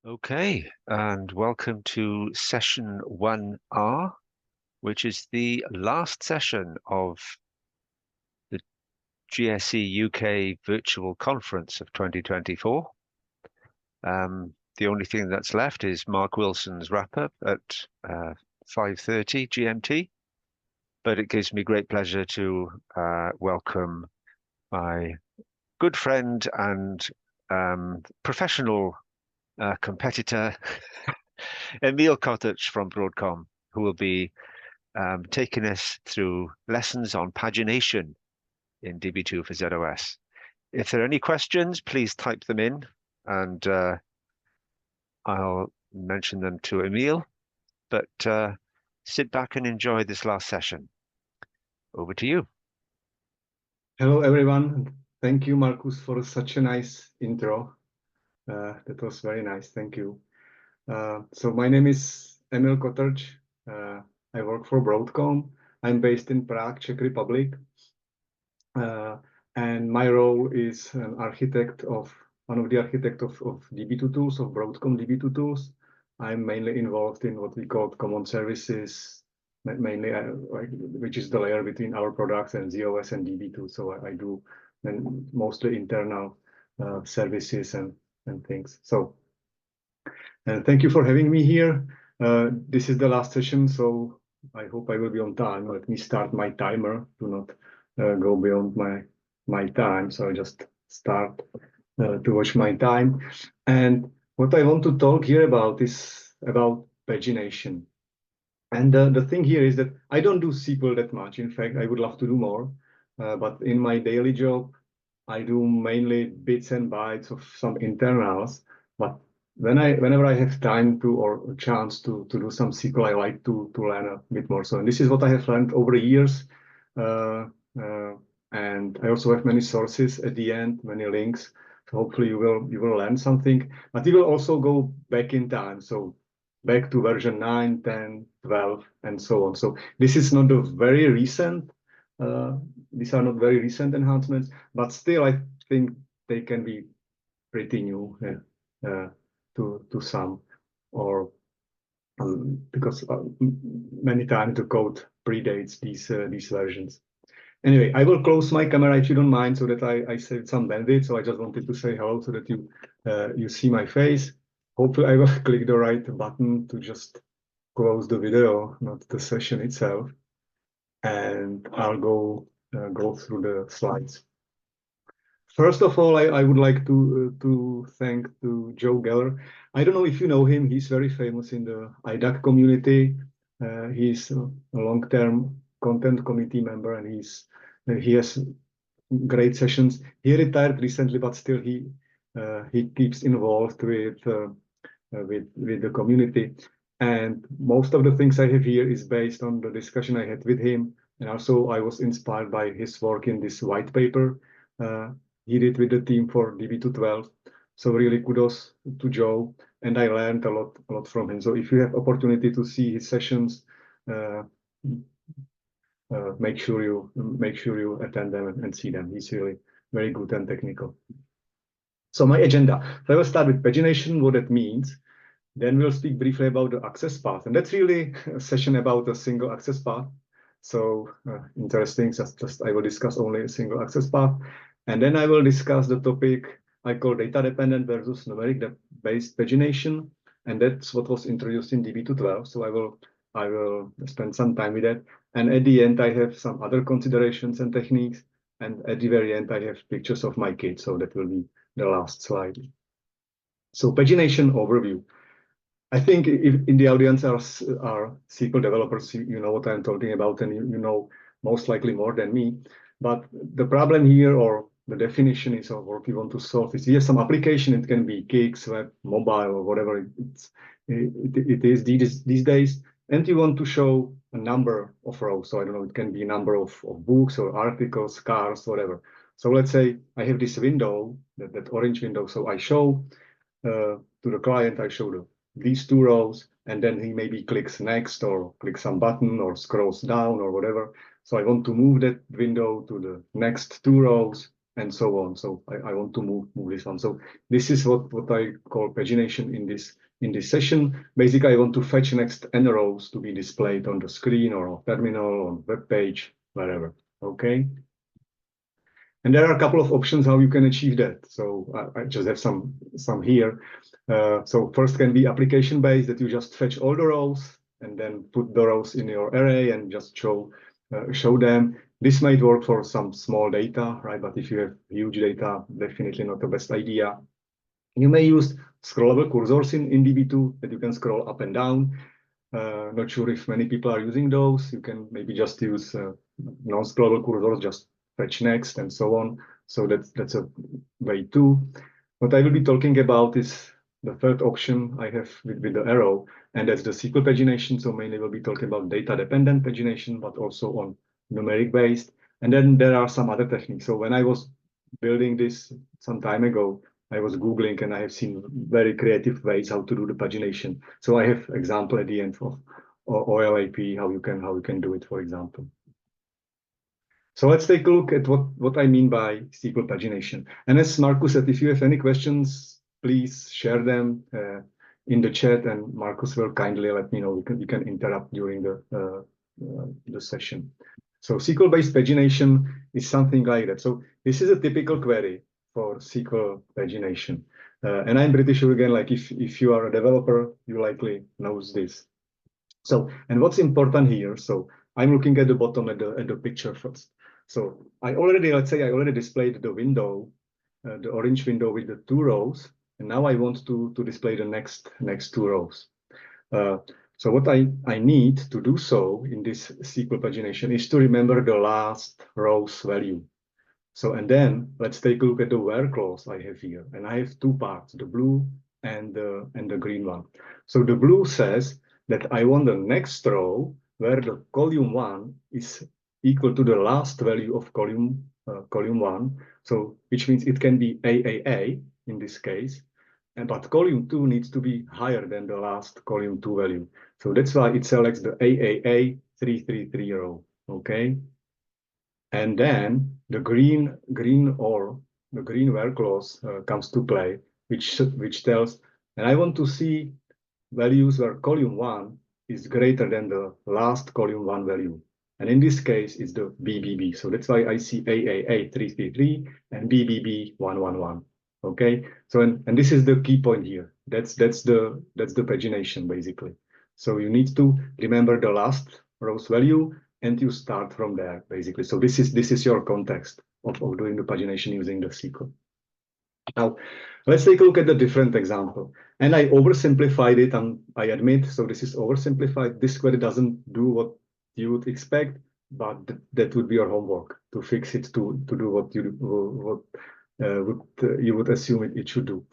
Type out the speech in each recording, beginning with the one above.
Okay, and welcome to session 1R, which is the last session of the GSE UK Virtual Conference of 2024. The only thing that's left is Mark Wilson's wrap-up at 5:30 GMT, but it gives me great pleasure to welcome my good friend and professional competitor, Emil Kotic from Broadcom, who will be taking us through lessons on pagination in Db2 for zOS. If there are any questions, please type them in and I'll mention them to Emil. But sit back and enjoy this last session. Over to you. Hello, everyone. Thank you, Marcus, for such a nice intro. That was very nice. Thank you. So my name is Emil Kotrč. I work for Broadcom. I'm based in Prague, Czech Republic. And my role is an architect of one of the architects of Db2 tools, of Broadcom Db2 tools. I'm mainly involved in what we call common services, mainly which is the layer between our products and zOS and Db2. So I do mostly internal services and things. So thank you for having me here. This is the last session, so I hope I will be on time. Let me start my timer to not go beyond my time. So I just start to watch my time. And what I want to talk here about is about pagination. And the thing here is that I don't do SQL that much. In fact, I would love to do more. But in my daily job, I do mainly bits and bytes of some internals. But whenever I have time to or a chance to do some SQL, I like to learn a bit more. So this is what I have learned over the years. And I also have many sources at the end, many links. So hopefully you will learn something. But you will also go back in time. So back to version 9, 10, 12, and so on. So this is not a very recent. These are not very recent enhancements, but still I think they can be pretty new to some, or because many times the code predates these versions. Anyway, I will close my camera if you don't mind, so that I saved some bandwidth. So I just wanted to say hello so that you see my face. Hopefully I will click the right button to just close the video, not the session itself. And I'll go through the slides. First of all, I would like to thank Joe Geller. I don't know if you know him. He's very famous in the IDAC community. He's a long-term content committee member, and he has great sessions. He retired recently, but still he keeps involved with the community. And most of the things I have here is based on the discussion I had with him. And also I was inspired by his work in this white paper he did with the team for Db212. So really kudos to Joe. And I learned a lot from him. So if you have opportunity to see his sessions, make sure you attend them and see them. He's really very good and technical. So my agenda. So I will start with pagination, what that means. Then we'll speak briefly about the access path. And that's really a session about a single access path. So interesting, just I will discuss only a single access path. And then I will discuss the topic I call data dependent versus numeric based pagination. And that's what was introduced in Db212. So I will spend some time with that. And at the end, I have some other considerations and techniques. And at the very end, I have pictures of my kids. So that will be the last slide. So pagination overview. I think if in the audience are SQL developers, you know what I'm talking about, and you know most likely more than me. But the problem here, or the definition is, or what we want to solve is, yes, some application, it can be gigs, web, mobile, or whatever it is these days, and you want to show a number of rows. So I don't know, it can be a number of books or articles, cars, whatever. So let's say I have this window, that orange window. So I show to the client, I show these two rows, and then he maybe clicks next or clicks some button or scrolls down or whatever. So I want to move that window to the next two rows and so on. So I want to move this one. So this is what I call pagination in this session. Basically, I want to fetch next n rows to be displayed on the screen or on terminal, on web page, wherever. Okay. And there are a couple of options how you can achieve that. So I just have some here. So first can be application based, that you just fetch all the rows and then put the rows in your array and just show them. This might work for some small data, right? But if you have huge data, definitely not the best idea. You may use scrollable cursors in Db2 that you can scroll up and down. Not sure if many people are using those. You can maybe just use non-scrollable cursors, just fetch next and so on. So that's a way too. What I will be talking about is the third option I have with the arrow, and that's the SQL pagination. So mainly we'll be talking about data-dependent pagination, but also on numeric-based. And then there are some other techniques. So when I was building this some time ago, I was Googling and I have seen very creative ways how to do the pagination. So I have example at the end of OLAP, how you can do it, for example. So let's take a look at what I mean by SQL pagination. And as Marcus said, if you have any questions, please share them in the chat, and Marcus will kindly let me know. We can interrupt during the session. So SQL-based pagination is something like that. So this is a typical query for SQL pagination. And I'm pretty sure, again, like if you are a developer, you likely knows this. So, and what's important here, so I'm looking at the bottom at the picture first. So let's say I already displayed the window, the orange window with the 2 rows, and now I want to display the next 2 rows. So what I need to do so in this SQL pagination is to remember the last row's value. So, and then let's take a look at the where clause I have here. And I have 2 parts, the blue and the green one. So the blue says that I want the next row where the column 1 is equal to the last value of column 1. So which means it can be AAA in this case. But column 2 needs to be higher than the last column 2 value. So that's why it selects the AAA 333 row. Okay. And then the green where clause comes to play, which tells, and I want to see values where column 1 is greater than the last column 1 value. And in this case, it's the BBB. So that's why I see AAA 333 and BBB 111. Okay. So and this is the key point here. That's the pagination basically. So you need to remember the last row's value, and you start from there basically. So this is your context of doing the pagination using the SQL. Now, let's take a look at the different example. And I oversimplified it, and I admit, so this is oversimplified. This query doesn't do what you would expect, but that would be your homework to fix it to do what you would assume it should do.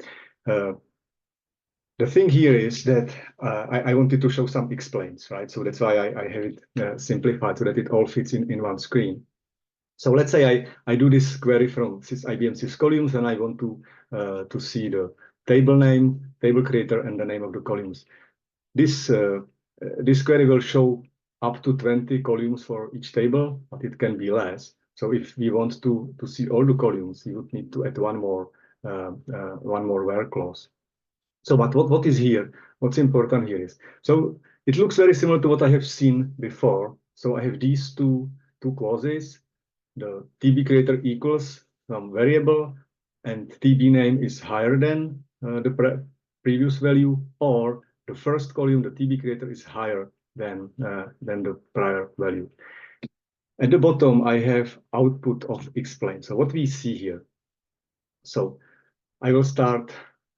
The thing here is that I wanted to show some explains, right? So that's why I have it simplified so that it all fits in one screen. So let's say I do this query from IBM syscolumns, and I want to see the table name, table creator, and the name of the columns. This query will show up to 20 columns for each table, but it can be less. So if we want to see all the columns, you would need to add one more where clause. So but what is here? What's important here is, so it looks very similar to what I have seen before. So I have these two clauses. The TB creator equals some variable, and TB name is higher than the previous value, or the first column, the TB creator, is higher than the prior value. At the bottom, I have output of explain. So what we see here. So I will start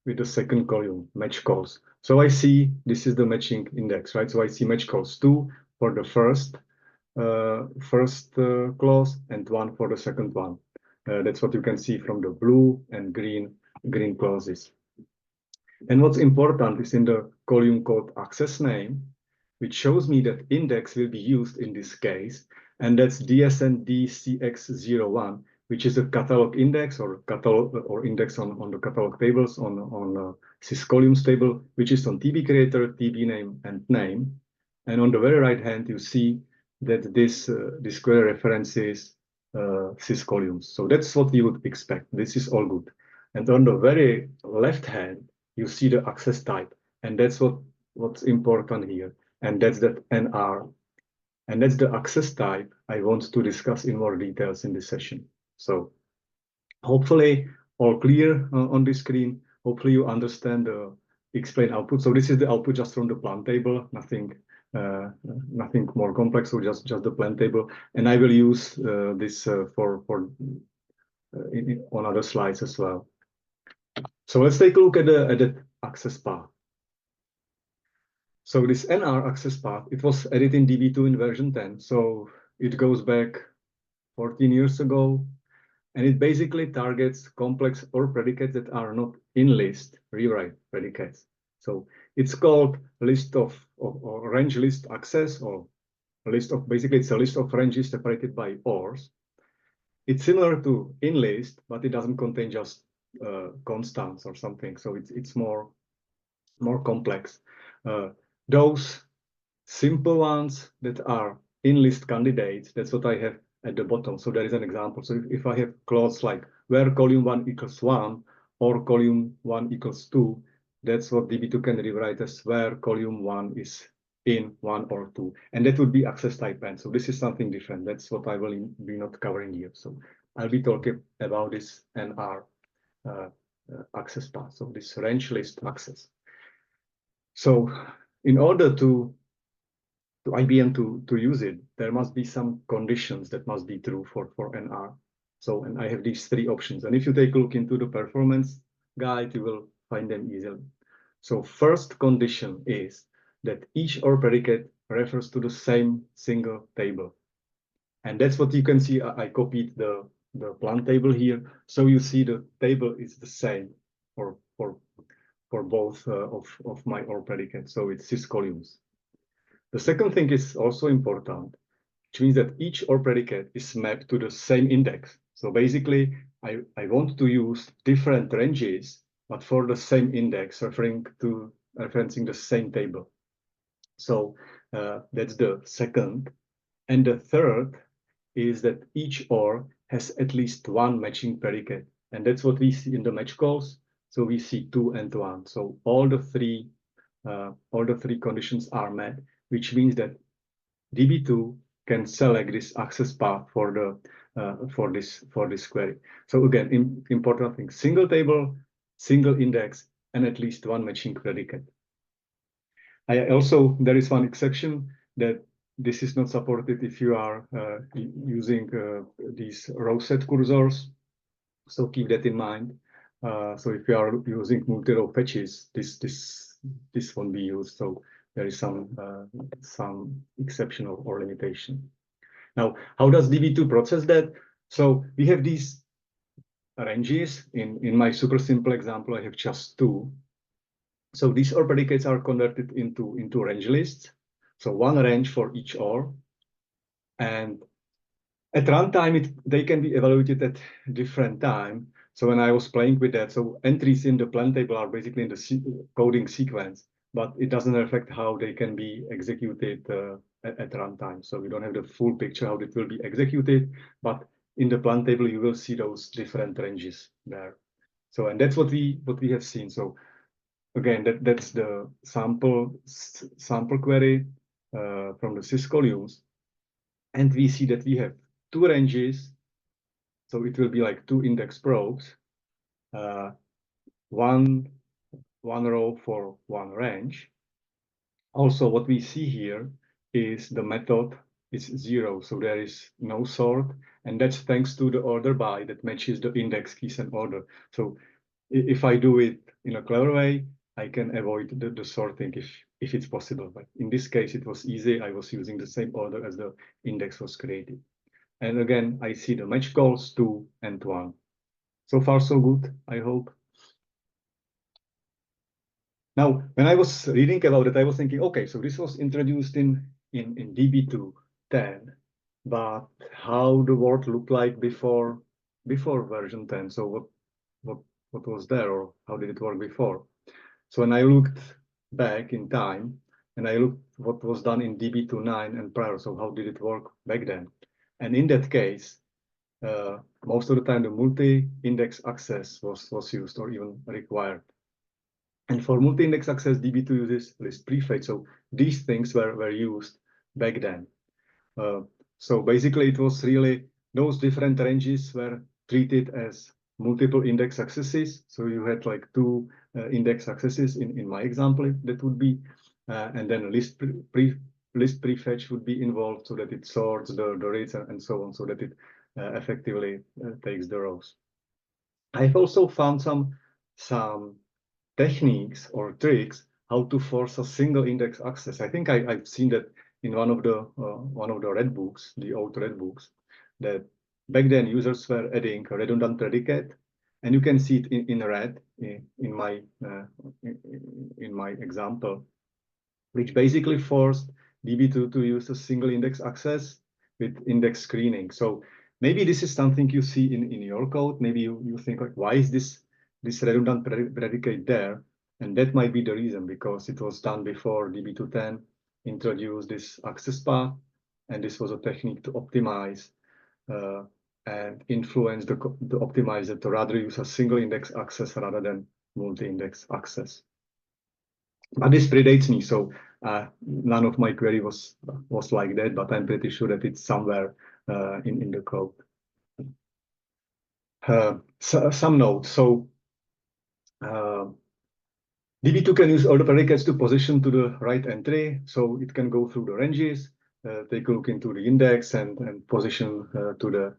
with the second column, match calls. So I see this is the matching index, right? So I see match calls 2 for the first clause and 1 for the second one. That's what you can see from the blue and green clauses. And what's important is in the column called access name, which shows me that index will be used in this case, and that's DSNDCX01, which is a catalog index or index on the catalog tables on syscolumns table, which is on TB creator, TB name, and name. And on the very right hand, you see that this query references syscolumns. So that's what you would expect. This is all good. And on the very left hand, you see the access type. And that's what's important here. And that's that NR. And that's the access type I want to discuss in more details in this session. So hopefully all clear on the screen. Hopefully you understand the explain output. So this is the output just from the plant table, nothing more complex, so just the plant table. And I will use this for on other slides as well. So let's take a look at the access path. So this NR access path, it was added in DB2 in version 10. So it goes back 14 years ago. And it basically targets complex OR predicates that are not in list rewrite predicates. So it's called list of or range list access, or a list of, basically it's a list of ranges separated by ORs. It's similar to in list, but it doesn't contain just constants or something. So it's more complex. Those simple ones that are in list candidates, that's what I have at the bottom. So there is an example. So if I have clause like where column 1 equals 1 or column 1 equals 2, that's what DB2 can rewrite as where column 1 is in 1 or 2. And that would be access type n. So this is something different. That's what I will be not covering here. So I'll be talking about this NR access path, so this range list access. So in order to IBM to use it, there must be some conditions that must be true for NR. So, and I have these three options. And if you take a look into the performance guide, you will find them easily. So first condition is that each OR predicate refers to the same single table. And that's what you can see. I copied the plant table here. So you see the table is the same for both of my OR predicates. So it's syscolumns. The second thing is also important, which means that each OR predicate is mapped to the same index. So basically, I want to use different ranges, but for the same index, referencing the same table. So that's the second. And the third is that each OR has at least one matching predicate. And that's what we see in the match calls. So we see 2 and 1. So all the three conditions are met, which means that DB2 can select this access path for this query. So again, important thing: single table, single index, and at least one matching predicate. There is one exception that this is not supported if you are using these row set cursors. So keep that in mind. So if you are using multi-row patches, this won't be used. So there is some exception or limitation. Now, how does DB2 process that? So we have these ranges. In my super simple example, I have just 2. So these OR predicates are converted into range lists. So one range for each OR. And at runtime, they can be evaluated at different time. So when I was playing with that, so entries in the plant table are basically in the coding sequence, but it doesn't affect how they can be executed at runtime. So we don't have the full picture how it will be executed, but in the plant table, you will see those different ranges there. So, and that's what we have seen. So again, that's the sample query from the syscolumns. And we see that we have 2 ranges. So it will be like 2 index probes, one row for one range. Also, what we see here is the method is 0, so there is no sort, and that's thanks to the order by that matches the index keys and order. So if I do it in a clever way, I can avoid the sorting if it's possible. But in this case, it was easy. I was using the same order as the index was created. And again, I see the match calls 2 and 1. So far, so good, I hope. Now, when I was reading about it, I was thinking, okay, so this was introduced in DB2 10, but how the world looked like before version 10. So what was there, or how did it work before? So when I looked back in time, and I looked what was done in DB2 9 and prior, so how did it work back then? And in that case, most of the time the multi-index access was used or even required. And for multi-index access, DB2 uses list prefetch. So these things were used back then. So basically, it was really those different ranges were treated as multiple index accesses. So you had like two index accesses in my example, that would be, and then list prefetch would be involved so that it sorts the reads and so on, so that it effectively takes the rows. I've also found some techniques or tricks how to force a single index access. I think I've seen that in one of the red books, the old red books, that back then users were adding a redundant predicate, and you can see it in red in my example, which basically forced DB2 to use a single index access with index screening. So maybe this is something you see in your code. Maybe you think like, why is this redundant predicate there? And that might be the reason, because it was done before DB210 introduced this access path, and this was a technique to optimize and influence the optimizer to rather use a single index access rather than multi-index access. But this predates me, so none of my query was like that, but I'm pretty sure that it's somewhere in the code. So, some notes. So DB2 can use all the predicates to position to the right entry, so it can go through the ranges, take a look into the index and position to the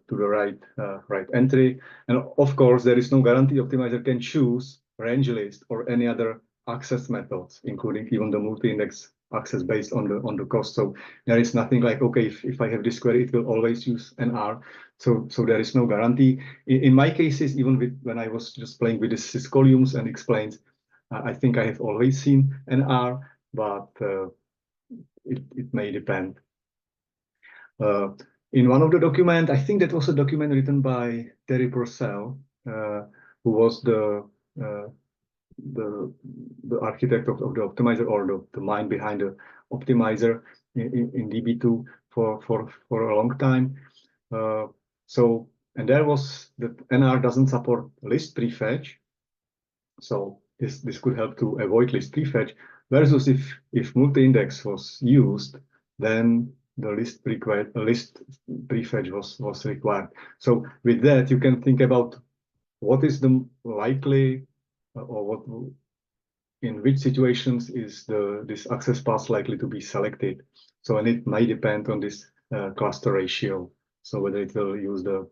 right entry. And of course, there is no guarantee optimizer can choose range list or any other access methods, including even the multi-index access based on the cost. So there is nothing like, okay, if I have this query, it will always use NR. So there is no guarantee. In my cases, even when I was just playing with the syscolumns and explains, I think I have always seen NR, but it may depend. In one of the documents, I think that was a document written by Terry Purcell, who was the architect of the optimizer, or the mind behind the optimizer in DB2 for a long time. And there was that NR doesn't support list prefetch, so this could help to avoid list prefetch. Versus if multi-index was used, then the list prefetch was required. So with that, you can think about what is the likely or what in which situations is this access path likely to be selected. So, and it may depend on this cluster ratio. So whether it will use the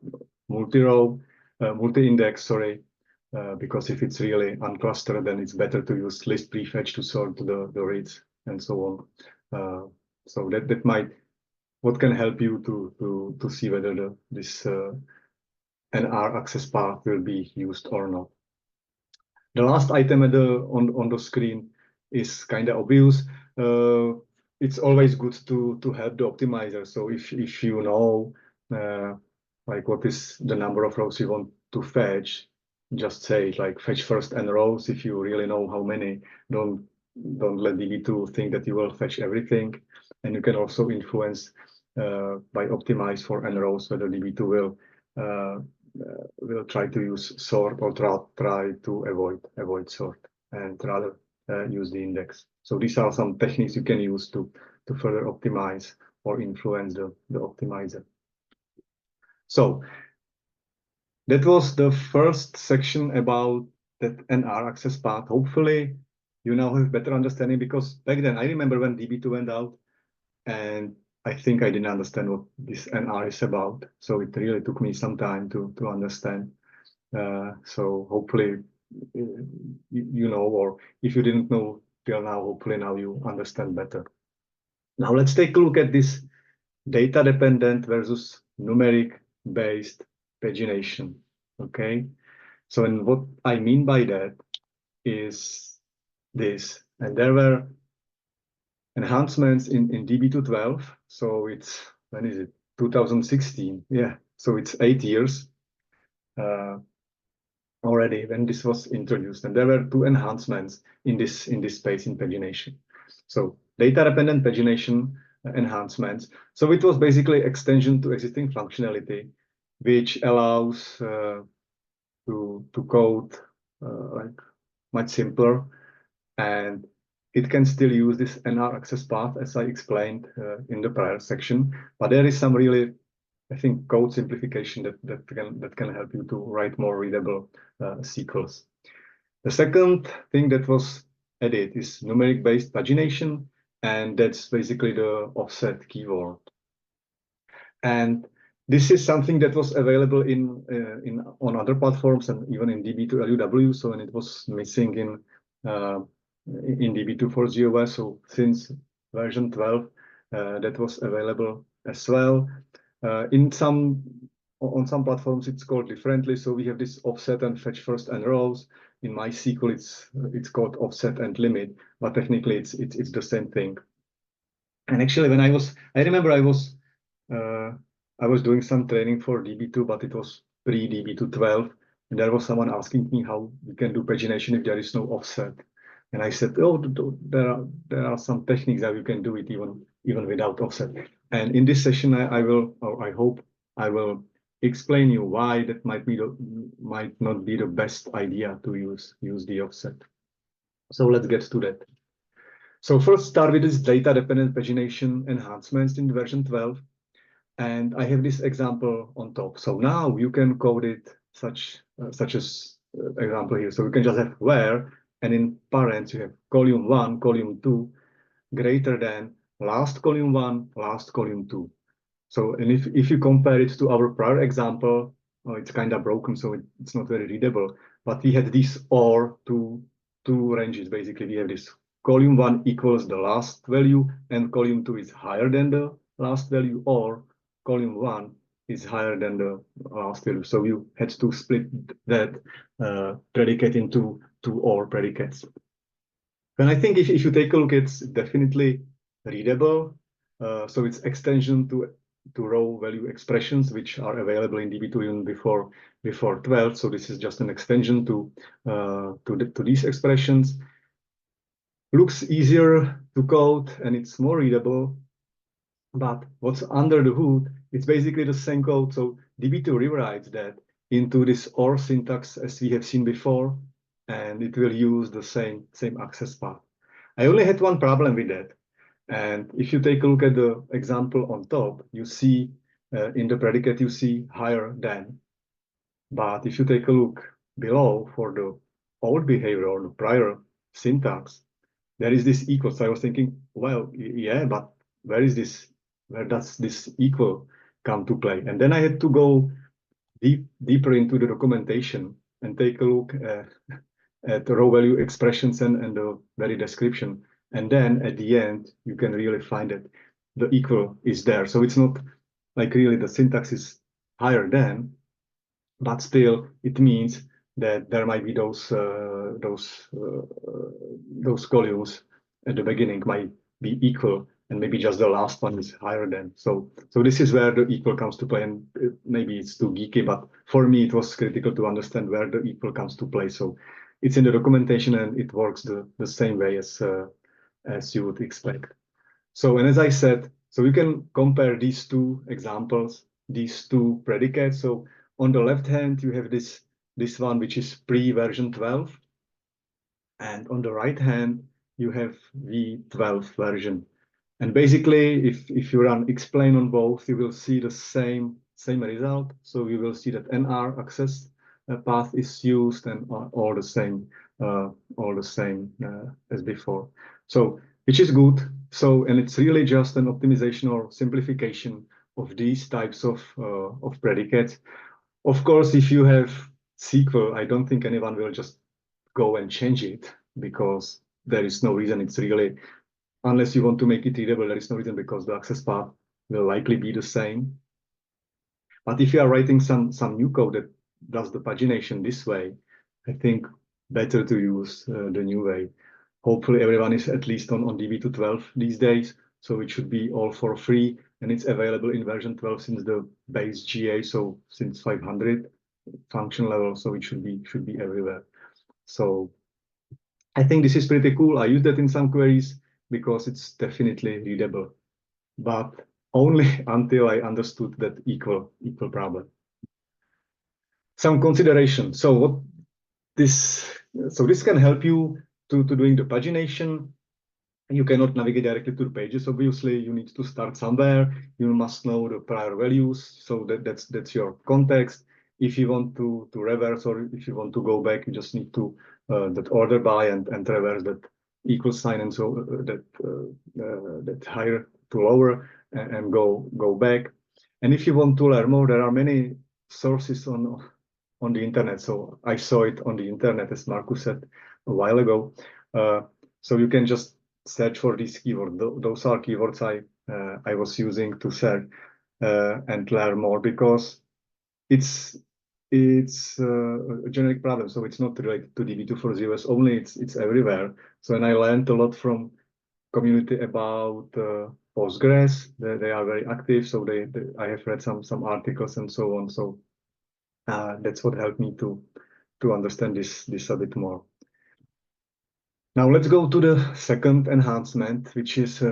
multi-index, sorry, because if it's really unclustered, then it's better to use list prefetch to sort the reads and so on. So that might, what can help you to see whether this NR access path will be used or not. The last item on the screen is kind of obvious. It's always good to help the optimizer. So if you know like what is the number of rows you want to fetch, just say like fetch first n rows. If you really know how many, don't let DB2 think that you will fetch everything. And you can also influence by optimize for n rows whether DB2 will try to use sort or try to avoid sort and rather use the index. So these are some techniques you can use to further optimize or influence the optimizer. So that was the first section about that NR access path. Hopefully you now have better understanding, because back then I remember when DB2 went out, and I think I didn't understand what this NR is about. So it really took me some time to understand. So hopefully, you know, or if you didn't know till now, hopefully now you understand better. Now let's take a look at this data dependent versus numeric based pagination. Okay. So, and what I mean by that is this, and there were enhancements in DB212. So it's, when is it? 2016. Yeah. So it's 8 years already when this was introduced, and there were 2 enhancements in this space in pagination. So data dependent pagination enhancements. So it was basically extension to existing functionality. which allows to code like much simpler, and it can still use this NR access path as I explained in the prior section. But there is some really, I think, code simplification that can help you to write more readable SQLs. The second thing that was added is numeric-based pagination, and that's basically the offset keyword. And this is something that was available on other platforms and even in Db2 LUW. So, and it was missing in Db2 for zOS. So since version 12, that was available as well. On some platforms, it's called differently. So we have this offset and fetch first and rows. In MySQL, it's called offset and limit, but technically it's the same thing. And actually, I remember I was doing some training for Db2, but it was pre-Db2 12, and there was someone asking me how we can do pagination if there is no offset. And I said, oh, there are some techniques that you can do it even without offset. And in this session, I hope I will explain you why that might not be the best idea to use the offset. So let's get to that. So first start with this data-dependent pagination enhancements in version 12. And I have this example on top. So now you can code it such as example here. So you can just have where, and in parents you have column 1, column 2, greater than last column 1, last column 2. So, and if you compare it to our prior example, it's kind of broken, so it's not very readable. But we had these or two ranges. Basically, we have this column 1 equals the last value, and column 2 is higher than the last value, or column 1 is higher than the last value. So you had to split that predicate into two or predicates. And I think if you take a look, it's definitely readable. So it's extension to row value expressions, which are available in Db2 even before 12. So this is just an extension to these expressions. Looks easier to code and it's more readable. But what's under the hood, it's basically the same code. So Db2 rewrites that into this OR syntax as we have seen before, and it will use the same access path. I only had one problem with that. And if you take a look at the example on top, you see in the predicate, you see higher than. But if you take a look below for the old behavior or the prior syntax, there is this equal. So I was thinking, well, yeah, but where does this equal come to play? And then I had to go deeper into the documentation and take a look at the row value expressions and the very description. And then at the end, you can really find that the equal is there. So it's not like really the syntax is higher than, but still it means that there might be those columns at the beginning might be equal, and maybe just the last one is higher than. So this is where the equal comes to play, and maybe it's too geeky, but for me it was critical to understand where the equal comes to play. So it's in the documentation and it works the same way as you would expect. So, and as I said, so you can compare these two examples, these two predicates. So on the left hand, you have this one, which is pre-version 12. And on the right hand, you have v12 version. And basically, if you run explain on both, you will see the same result. So you will see that NR access path is used and all the same as before. So which is good. So, and it's really just an optimization or simplification of these types of predicates. Of course, if you have SQL, I don't think anyone will just go and change it because there is no reason. It's really, unless you want to make it readable, there is no reason because the access path will likely be the same. But if you are writing some new code that does the pagination this way, I think better to use the new way. Hopefully everyone is at least on Db2 12 these days, so it should be all for free, and it's available in version 12 since the base GA, so since 500 function level, so it should be everywhere. So I think this is pretty cool. I use that in some queries because it's definitely readable, but only until I understood that equal problem. some consideration. So this can help you to doing the pagination. You cannot navigate directly to the pages. Obviously, you need to start somewhere. You must know the prior values. So that's your context. If you want to reverse, or if you want to go back, you just need to that order by and reverse that equal sign, and so that higher to lower, and go back. And if you want to learn more, there are many sources on the internet. So I saw it on the internet, as Marcus said a while ago. So you can just search for these keywords. Those are keywords I was using to search and learn more, because it's a generic problem. So it's not related to DB2 for zOS only. It's everywhere. So, and I learned a lot from community about Postgres. They are very active. So I have read some articles and so on. So that's what helped me to understand this a bit more. Now let's go to the second enhancement, which is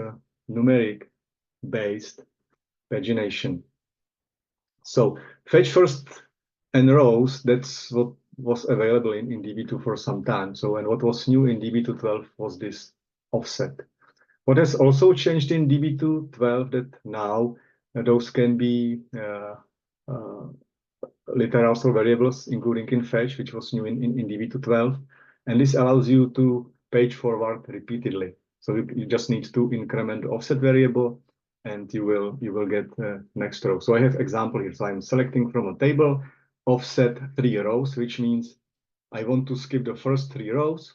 numeric-based pagination. So fetch first and rows, that's what was available in DB2 for some time. So, and what was new in DB2 12 was this offset. What has also changed in DB2 12 that now those can be literals or variables, including in fetch, which was new in DB2 12. And this allows you to page forward repeatedly. So you just need to increment the offset variable, and you will get next row. So I have example here. So I'm selecting from a table, offset 3 rows, which means I want to skip the first 3 rows,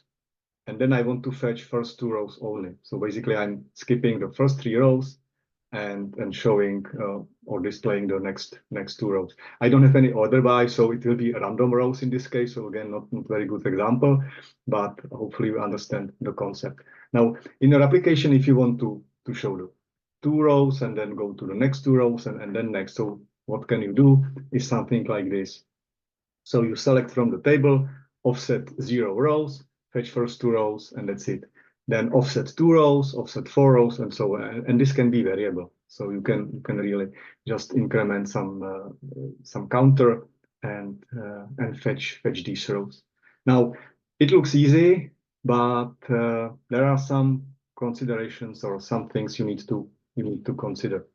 and then I want to fetch first 2 rows only. So basically I'm skipping the first 3 rows and showing or displaying the next 2 rows. I don't have any order by, so it will be random rows in this case. So again, not very good example, but hopefully you understand the concept. Now, in your application, if you want to show the 2 rows and then go to the next 2 rows and then next, so what can you do is something like this. So you select from the table, offset 0 rows, fetch first 2 rows, and that's it. Then offset 2 rows, offset 4 rows, and so on. And this can be variable. So you can really just increment some counter and fetch these rows. Now it looks easy, but there are some considerations or some things you need to consider.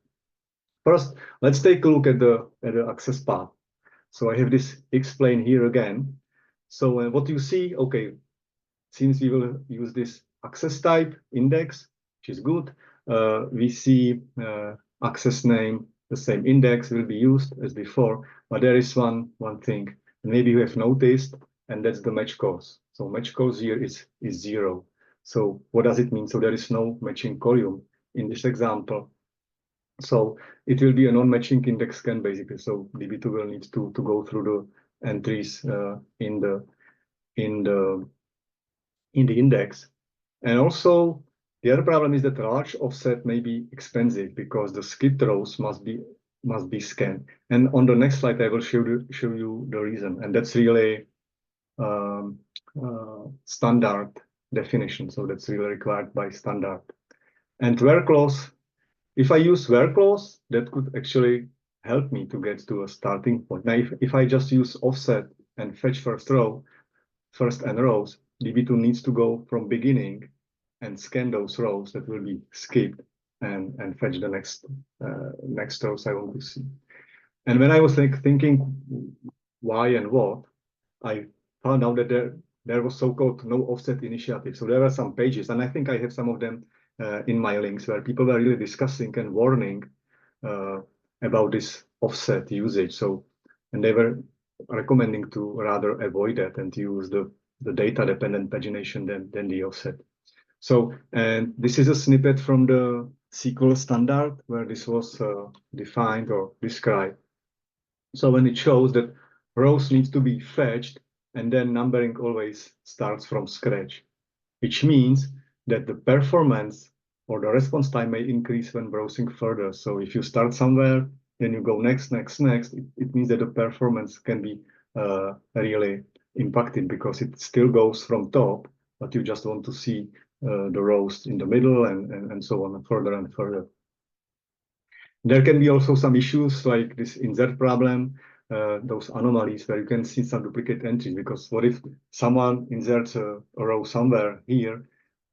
First, let's take a look at the access path. So I have this explain here again. So what you see, okay, since we will use this access type index, which is good, we see access name, the same index will be used as before, but there is one thing, maybe you have noticed, and that's the match cause. So match cause here is 0. So what does it mean? So there is no matching column in this example. So it will be a non-matching index scan basically. So DB2 will need to go through the entries in the index. And also the other problem is that large offset may be expensive because the skipped rows must be scanned. And on the next slide, I will show you the reason. And that's really standard definition. So that's really required by standard. And where clause, if I use where clause, that could actually help me to get to a starting point. Now, if I just use offset and fetch first n rows, DB2 needs to go from beginning and scan those rows that will be skipped and fetch the next rows I want to see. And when I was thinking why and what, I found out that there was so-called no offset initiative. So there were some pages, and I think I have some of them in my links, where people were really discussing and warning about this offset usage. So, and they were recommending to rather avoid that and use the data-dependent pagination than the offset. So, and this is a snippet from the SQL standard where this was defined or described. So when it shows that rows need to be fetched and then numbering always starts from scratch, which means that the performance or the response time may increase when browsing further. So if you start somewhere, then you go next, it means that the performance can be really impacted because it still goes from top, but you just want to see the rows in the middle and so on, further and further. There can be also some issues like this insert problem, those anomalies where you can see some duplicate entries. Because what if someone inserts a row somewhere here,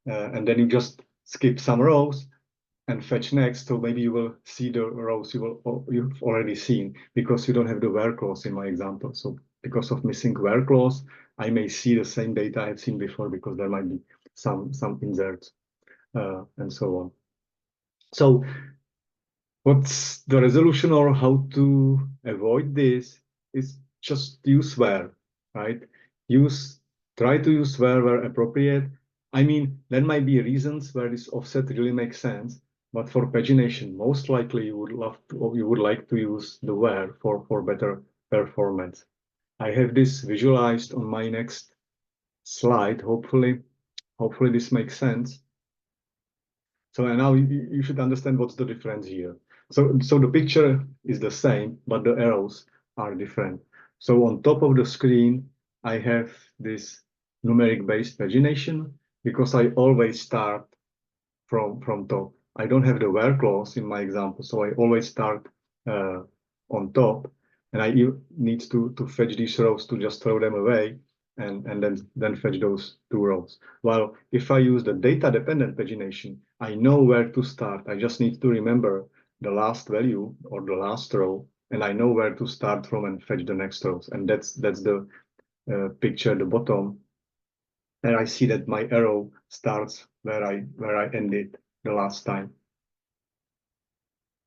and then you just skip some rows and fetch next, so maybe you will see the rows you've already seen because you don't have the where clause in my example. So because of missing where clause, I may see the same data I've seen before because there might be some inserts and so on. So what's the resolution or how to avoid this is just use where, right? Try to use where appropriate. I mean, there might be reasons where this offset really makes sense, but for pagination, most likely you would like to use the where for better performance. I have this visualized on my next slide. Hopefully this makes sense. So and now you should understand what's the difference here. So the picture is the same, but the arrows are different. So on top of the screen, I have this numeric-based pagination because I always start from top. I don't have the where clause in my example, so I always start on top, and I need to fetch these rows to just throw them away and then fetch those two rows. While if I use the data-dependent pagination, I know where to start. I just need to remember the last value or the last row, and I know where to start from and fetch the next rows. And that's the picture at the bottom. And I see that my arrow starts where I ended the last time.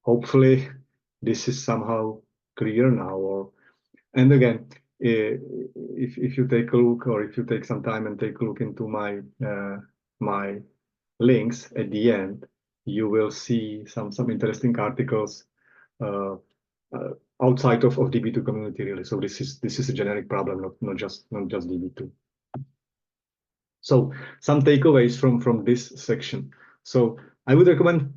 Hopefully, this is somehow clear now. And again, if you take a look, or if you take some time and take a look into my my links at the end, you will see some interesting articles outside of Db2 community really. So this is a generic problem, not just Db2. So some takeaways from this section. So I would recommend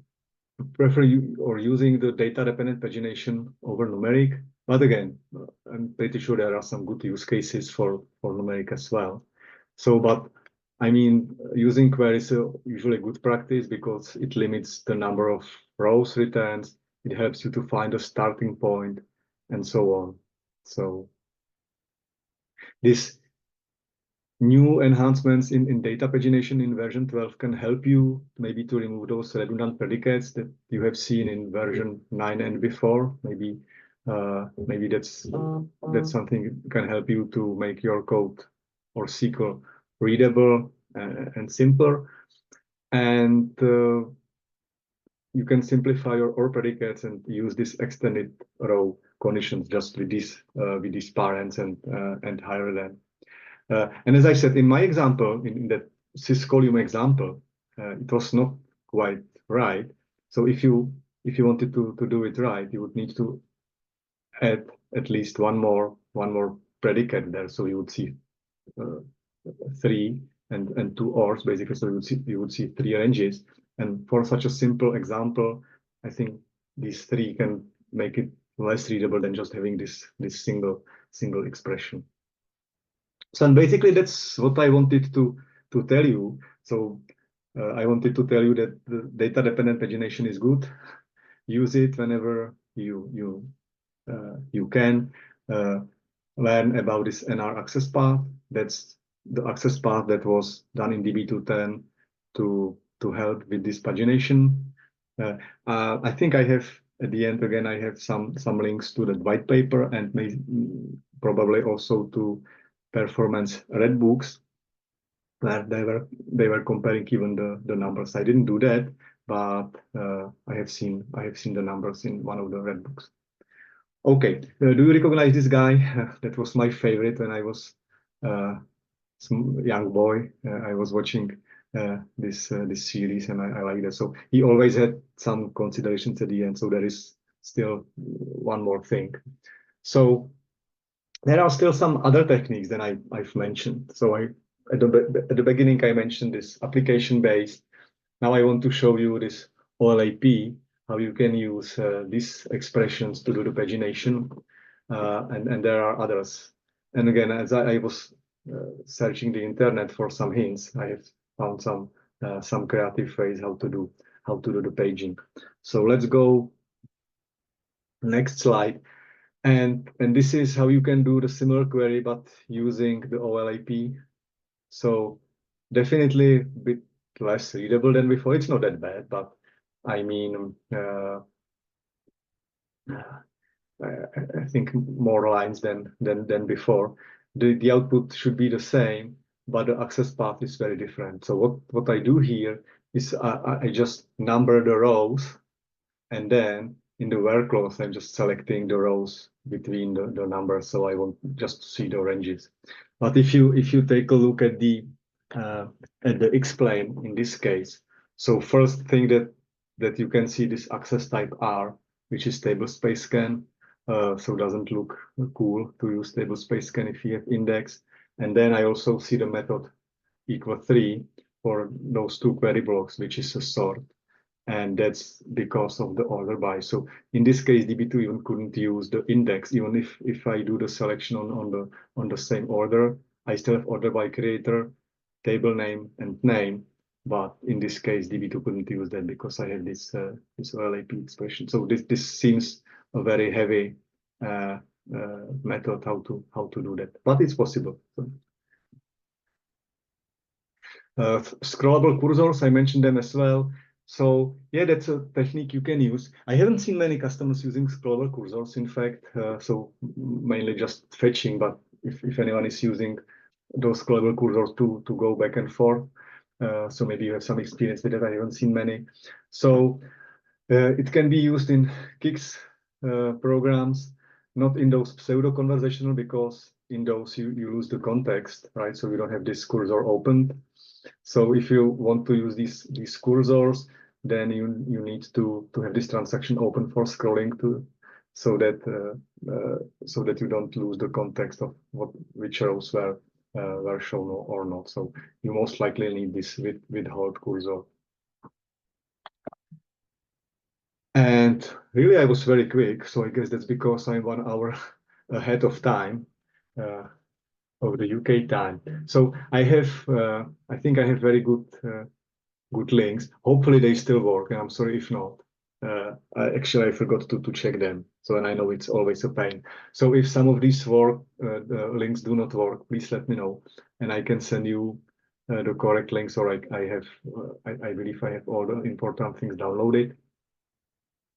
prefer using the data-dependent pagination over numeric. But again, I'm pretty sure there are some good use cases for numeric as well. So, but I mean, using queries is usually good practice because it limits the number of rows returned. It helps you to find a starting point and so on. So this new enhancements in data pagination in version 12 can help you maybe to remove those redundant predicates that you have seen in version 9 and before. Maybe that's something that can help you to make your code or SQL readable and simpler. And you can simplify your OR predicates and use this extended row conditions just with these parents and higher than. And as I said, in my example, in that syscolium example, it was not quite right. So if you wanted to do it right, you would need to add at least one more predicate there. So you would see 3 and 2 ORs basically. So you would see 3 ranges. And for such a simple example, I think these 3 can make it less readable than just having this single expression. So and basically that's what I wanted to tell you. So I wanted to tell you that the data-dependent pagination is good. Use it whenever you can. Learn about this NR access path. That's the access path that was done in DB210 to help with this pagination. I think I have at the end again. I have some links to that white paper and probably also to performance red books where they were comparing even the numbers. I didn't do that, but I have seen the numbers in one of the red books. Okay, do you recognize this guy? That was my favorite when I was some young boy. I was watching this series and I like that. So he always had some considerations at the end. So there is still one more thing. So there are still some other techniques that I've mentioned. So at the beginning I mentioned this application-based. Now I want to show you this OLAP, how you can use these expressions to do the pagination, and there are others. And again, as I was searching the internet for some hints, I have found some creative ways how to do the paging. So let's go next slide. And this is how you can do the similar query, but using the OLAP. So definitely a bit less readable than before. It's not that bad, but I mean, I think more lines than before. The output should be the same, but the access path is very different. So what I do here is I just number the rows, and then in the where clause, I'm just selecting the rows between the numbers, so I want just to see the ranges. But if you take a look at the explain in this case, so first thing that you can see this access type R, which is table space scan. So doesn't look cool to use table space scan if you have index. And then I also see the method equal 3 for those two query blocks, which is a sort, and that's because of the order by. So in this case, DB2 even couldn't use the index, even if I do the selection on the same order, I still have order by creator, table name, and name. But in this case, DB2 couldn't use that because I have this OLAP expression. So this seems a very heavy method how to do that, but it's possible. So, scrollable cursors, I mentioned them as well. So yeah, that's a technique you can use. I haven't seen many customers using scrollable cursors, in fact, so mainly just fetching, but if anyone is using those scrollable cursors to go back and forth, so maybe you have some experience with it. I haven't seen many. So it can be used in Kix programs, not in those pseudo conversational, because in those you lose the context, right? So you don't have this cursor opened. So if you want to use these cursors, then you need to have this transaction open for scrolling to so that you don't lose the context of which rows were shown or not. So you most likely need this with hold cursor. And really, I was very quick, so I guess that's because I'm 1 hour ahead of time. Of the UK time. So I think I have very good links. Hopefully they still work, and I'm sorry if not. I forgot to check them. So, and I know it's always a pain. So if some of these the links do not work, please let me know, and I can send you the correct links, or I believe I have all the important things downloaded.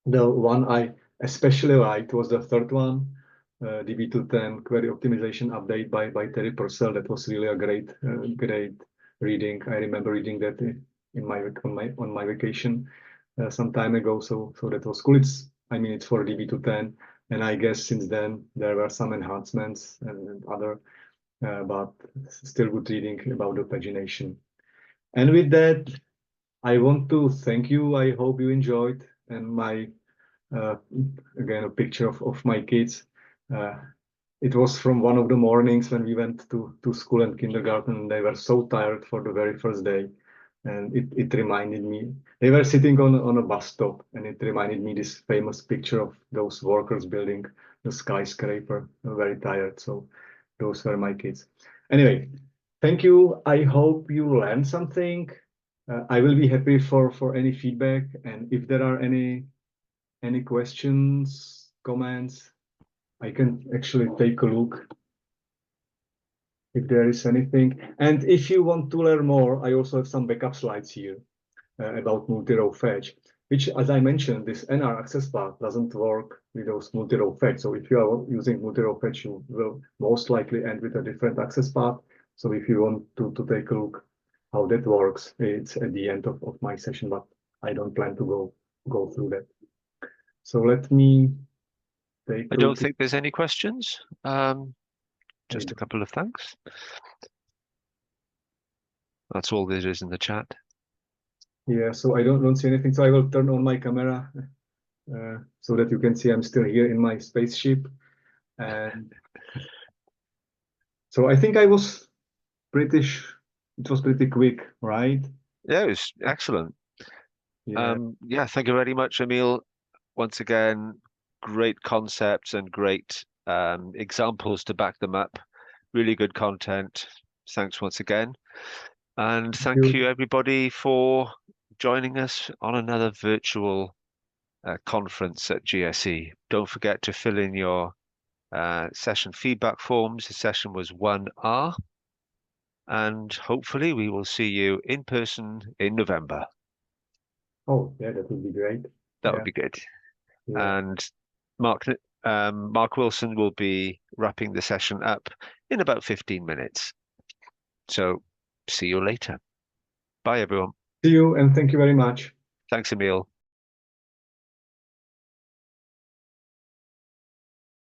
The one I especially liked was the third one, DB210 query optimization update by Terry Purcell. That was really a great reading. I remember reading that on my vacation some time ago. So that was cool. It's for DB210, and I guess since then there were some enhancements and other, but still good reading about the pagination. And with that, I want to thank you. I hope you enjoyed, and my again a picture of my kids. It was from one of the mornings when we went to school and kindergarten, and they were so tired for the very first day. And it reminded me, they were sitting on a bus stop, and it reminded me this famous picture of those workers building the skyscraper, very tired. So those were my kids. Anyway, thank you. I hope you learned something. I will be happy for any feedback, and if there are any questions, comments, I can actually take a look if there is anything. And if you want to learn more, I also have some backup slides here about multi-row fetch, which, as I mentioned, this NR access path doesn't work with those multi-row fetch. So if you are using multi-row fetch, you will most likely end with a different access path. So if you want to take a look how that works, it's at the end of my session, but I don't plan to go through that. So let me take I don't think there's any questions. Just a couple of thanks. That's all there is in the chat. Yeah, so I don't see anything. So I will turn on my camera so that you can see I'm still here in my spaceship. And so I think it was pretty quick, right? Yeah, it was excellent. Yeah. Yeah, thank you very much, Emil. Once again, great concepts and great examples to back them up. Really good content. Thanks once again. And thank you everybody for joining us on another virtual conference at GSE. Don't forget to fill in your Session feedback forms. The session was 1R, and hopefully we will see you in person in November. Oh, yeah, that would be great. That would Yeah, be good. yeah. And Mark, Mark Wilson will be wrapping the session up in about 15 minutes. So see you later. Bye, everyone. See you and thank you very much. Thanks, Emil.